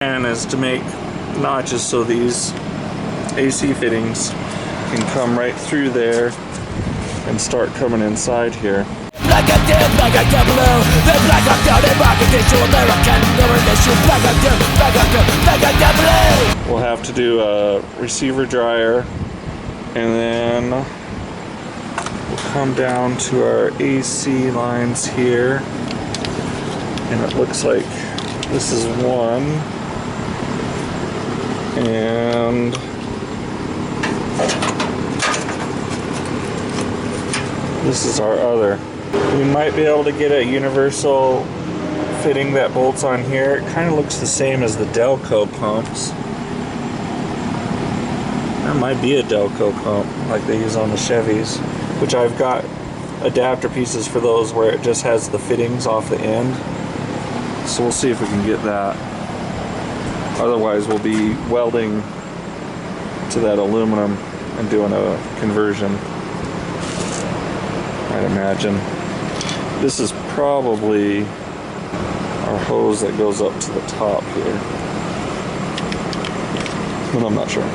And is to make notches so these AC fittings can come right through there and start coming inside here. We'll have to do a receiver dryer, and then we'll come down to our AC lines here, and it looks like this is one, and this is our other. We might be able to get a universal fitting that bolts on here. It kind of looks the same as the Delco pumps. That might be a Delco pump like they use on the Chevys, which I've got adapter pieces for those where it just has the fittings off the end. So we'll see if we can get that. Otherwise we'll be welding to that aluminum and doing a conversion, I'd imagine. This is probably our hose that goes up to the top here, but I'm not sure.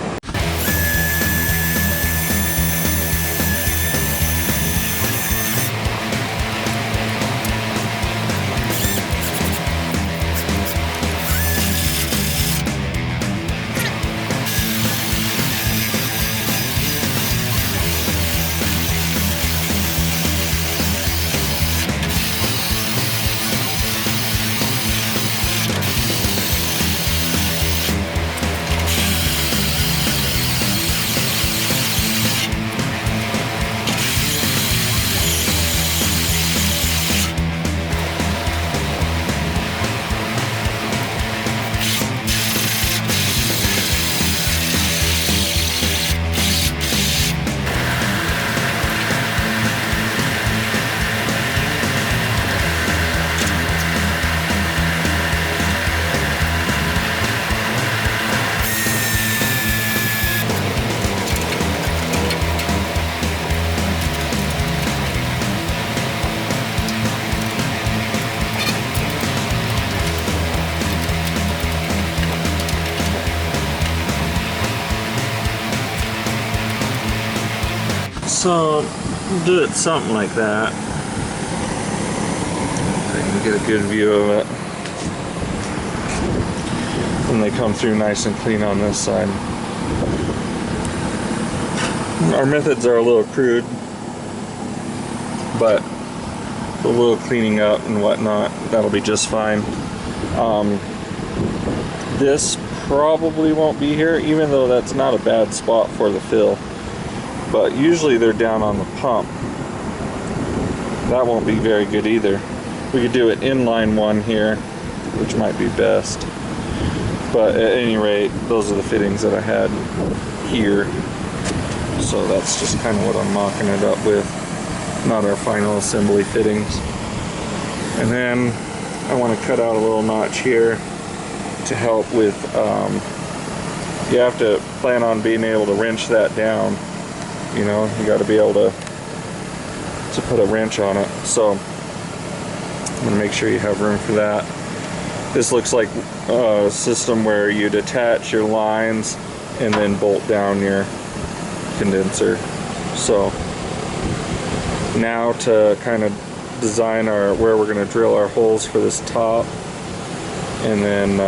So do it something like that. So you can get a good view of it. And they come through nice and clean on this side. Our methods are a little crude, but a little cleaning up and whatnot, that'll be just fine. This probably won't be here, even though that's not a bad spot for the fill. But usually they're down on the pump. That won't be very good either. We could do an inline one here, which might be best. But at any rate, those are the fittings that I had here. So that's just kind of what I'm mocking it up with, not our final assembly fittings. And then I want to cut out a little notch here to help with, you have to plan on being able to wrench that down. You know, you got to be able to put a wrench on it. So I'm going to make sure you have room for that. This looks like a system where you detach your lines and then bolt down your condenser. So now to kind of design where we're going to drill our holes for this top, and then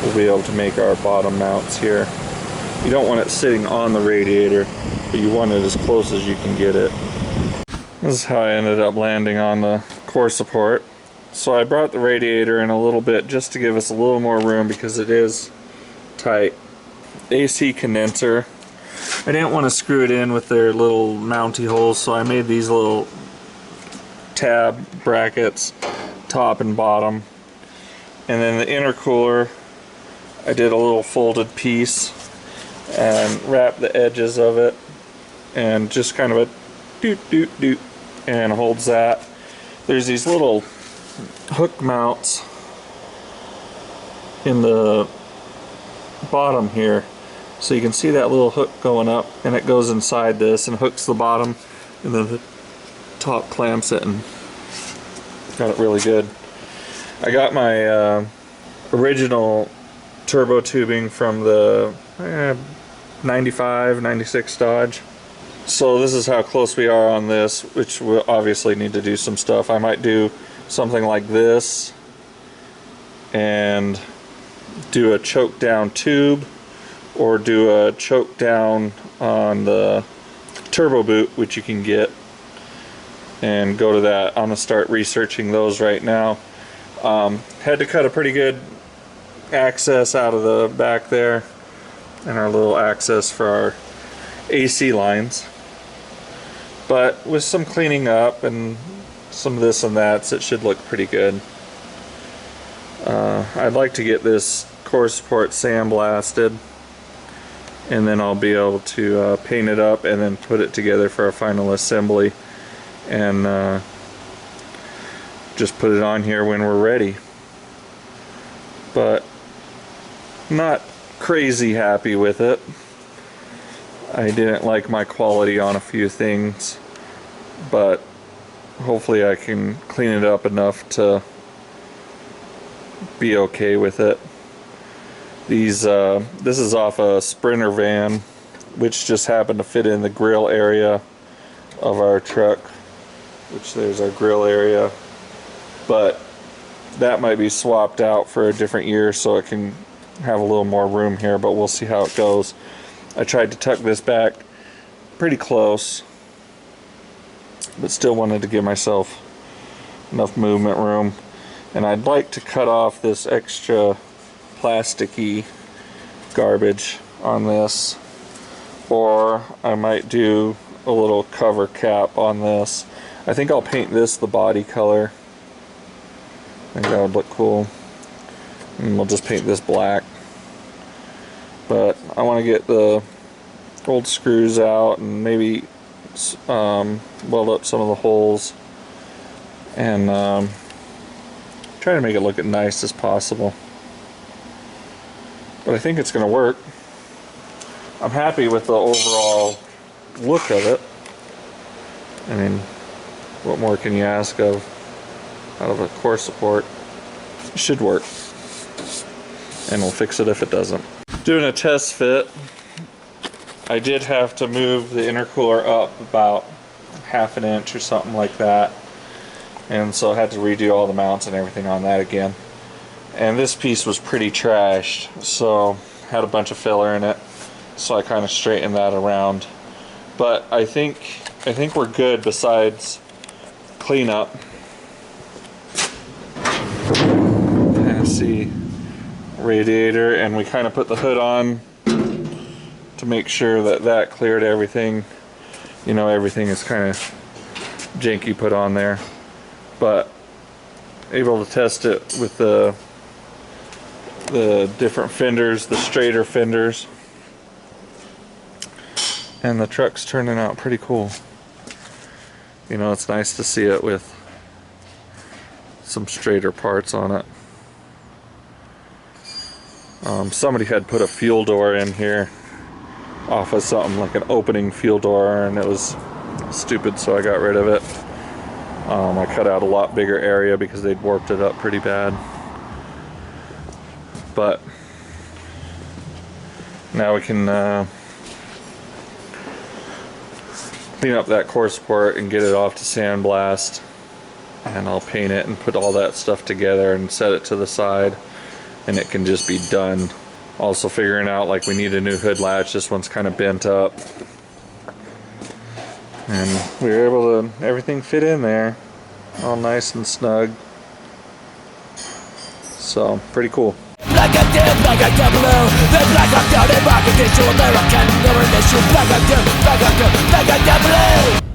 we'll be able to make our bottom mounts here. You don't want it sitting on the radiator, but you want it as close as you can get it. This is how I ended up landing on the core support. So I brought the radiator in a little bit just to give us a little more room because it is tight. AC condenser. I didn't want to screw it in with their little mounty holes, so I made these little tab brackets, top and bottom. And then the intercooler, I did a little folded piece and wrap the edges of it and just kind of a doot doot doot, and holds that. There's these little hook mounts in the bottom here, so you can see that little hook going up, and it goes inside this and hooks the bottom, and then the top clamps it and got it really good. I got my original turbo tubing from the 95, 96 Dodge. So this is how close we are on this, which we'll obviously need to do some stuff. I might do something like this and do a choke down tube, or do a choke down on the turbo boot, which you can get, and go to that. I'm gonna start researching those right now. Had to cut a pretty good access out of the back there, and our little access for our AC lines, but with some cleaning up and some this and that, it should look pretty good. I'd like to get this core support sandblasted, and then I'll be able to paint it up and then put it together for a final assembly, and just put it on here when we're ready. But not crazy happy with it. I didn't like my quality on a few things, but hopefully I can clean it up enough to be okay with it. This is off a Sprinter van, which just happened to fit in the grill area of our truck, which there's our grill area, but that might be swapped out for a different year so it can have a little more room here, but we'll see how it goes. I tried to tuck this back pretty close, but still wanted to give myself enough movement room. And I'd like to cut off this extra plasticky garbage on this, or I might do a little cover cap on this. I think I'll paint this the body color. I think that would look cool, and we'll just paint this black. But I want to get the old screws out and maybe weld up some of the holes, and try to make it look as nice as possible. But I think it's going to work. I'm happy with the overall look of it. I mean, what more can you ask of out of a core support? It should work, and we'll fix it if it doesn't. Doing a test fit, I did have to move the intercooler up about ½ an inch or something like that, and so I had to redo all the mounts and everything on that again. And this piece was pretty trashed, so had a bunch of filler in it, so I kind of straightened that around. But I think we're good besides cleanup. Kind of see radiator, and we kind of put the hood on to make sure that that cleared everything. You know, everything is kind of janky put on there, but able to test it with the different fenders, the straighter fenders, and the truck's turning out pretty cool. You know, it's nice to see it with some straighter parts on it. Somebody had put a fuel door in here off of something like an opening fuel door, and it was stupid, so I got rid of it. I cut out a lot bigger area because they'd warped it up pretty bad. But now we can clean up that core support and get it off to sandblast, and I'll paint it and put all that stuff together and set it to the side, and it can just be done. Also figuring out, like, we need a new hood latch. This one's kind of bent up, and we were able to, everything fit in there all nice and snug, so pretty cool. Black and dead, black and blue. The black and down and back into American government. Black and blue, black and blue, black and blue.